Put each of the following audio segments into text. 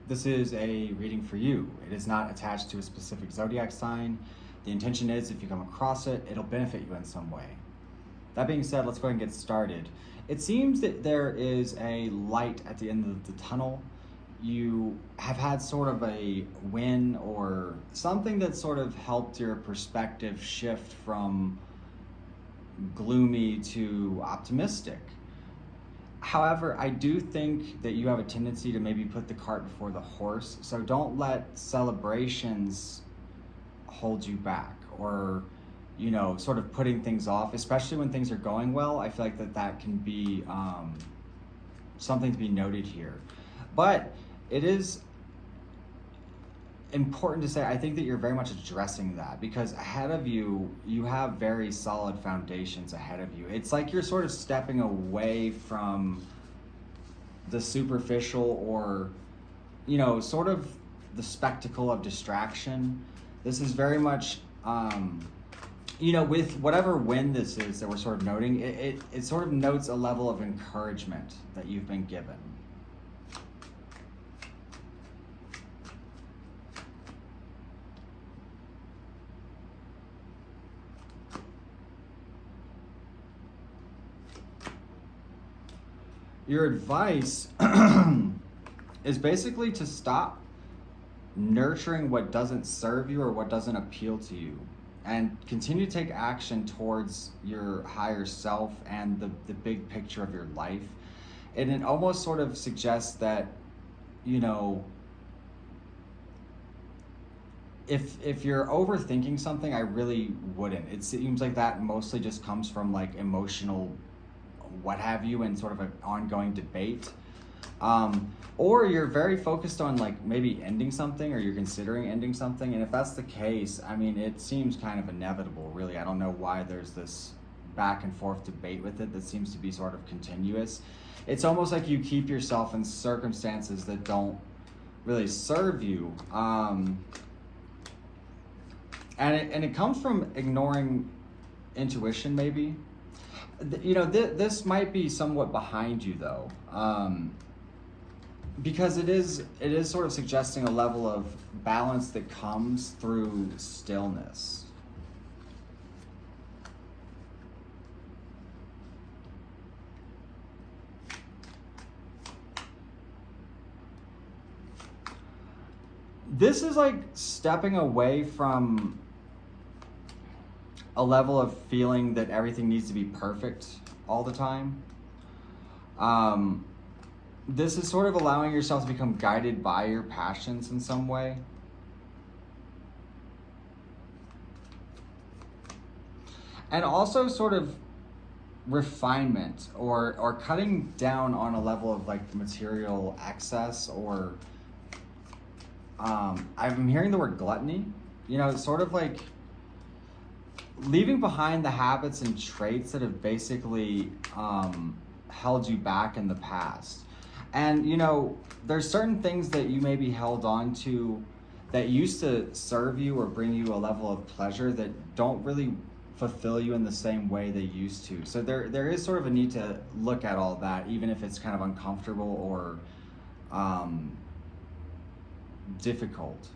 this is a reading for you. It is not attached to a specific zodiac sign. The intention is if you come across it, it'll benefit you in some way. That being said, let's go ahead and get started. It seems that there is a light at the end of the tunnel. You have had sort of a win or something that sort of helped your perspective shift from gloomy to optimistic. However, I do think that you have a tendency to maybe put the cart before the horse. So don't let celebrations hold you back, or sort of putting things off, especially when things are going well. I feel like that can be something to be noted here. But it is important to say, I think that you're very much addressing that, because ahead of you, you have very solid foundations ahead of you. It's like you're sort of stepping away from the superficial or, sort of the spectacle of distraction. This is very much, with whatever win this is that we're sort of noting, it sort of notes a level of encouragement that you've been given. Your advice is basically to stop nurturing what doesn't serve you or what doesn't appeal to you, and continue to take action towards your higher self and the big picture of your life. And it almost sort of suggests that, if you're overthinking something, I really wouldn't. It seems like that mostly just comes from like emotional what have you, and sort of an ongoing debate, or you're very focused on like maybe ending something, or you're considering ending something. And if that's the case, I mean, it seems kind of inevitable, really. I don't know why there's this back and forth debate with it that seems to be sort of continuous. It's almost like you keep yourself in circumstances that don't really serve you, and it comes from ignoring intuition, maybe. This might be somewhat behind you though, because it is sort of suggesting a level of balance that comes through stillness. This is like stepping away from a level of feeling that everything needs to be perfect all the time. This is sort of allowing yourself to become guided by your passions in some way. And also sort of refinement or cutting down on a level of like material excess, or I'm hearing the word gluttony, sort of like leaving behind the habits and traits that have basically held you back in the past. And there's certain things that you may be held on to that used to serve you or bring you a level of pleasure that don't really fulfill you in the same way they used to. So there is sort of a need to look at all that, even if it's kind of uncomfortable or difficult.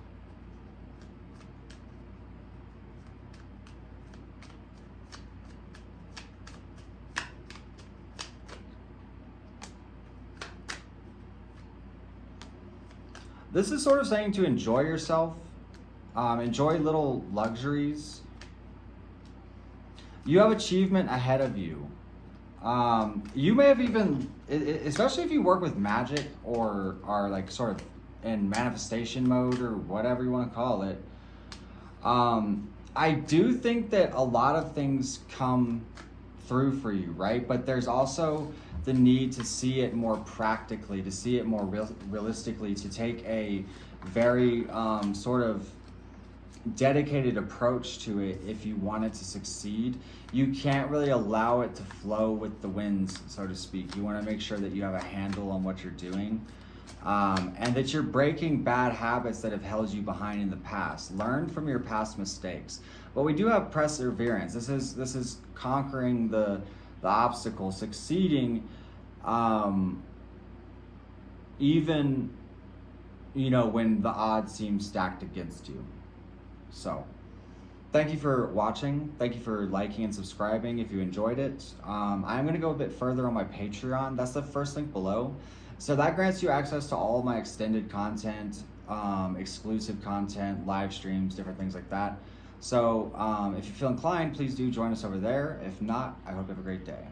This is sort of saying to enjoy yourself, enjoy little luxuries. You have achievement ahead of you. You may have even, especially if you work with magic or are like sort of in manifestation mode or whatever you want to call it. I do think that a lot of things come through for you, right? But there's also the need to see it more practically, to see it more realistically, to take a very sort of dedicated approach to it if you want it to succeed. You can't really allow it to flow with the winds, so to speak. You want to make sure that you have a handle on what you're doing, and that you're breaking bad habits that have held you behind in the past. Learn from your past mistakes. But we do have perseverance. This is conquering the obstacle, succeeding, even you know, when the odds seem stacked against you. So, thank you for watching. Thank you for liking and subscribing if you enjoyed it. I'm going to go a bit further on my Patreon. That's the first link below. So that grants you access to all of my extended content, exclusive content, live streams, different things like that. So if you feel inclined, please do join us over there. If not, I hope you have a great day.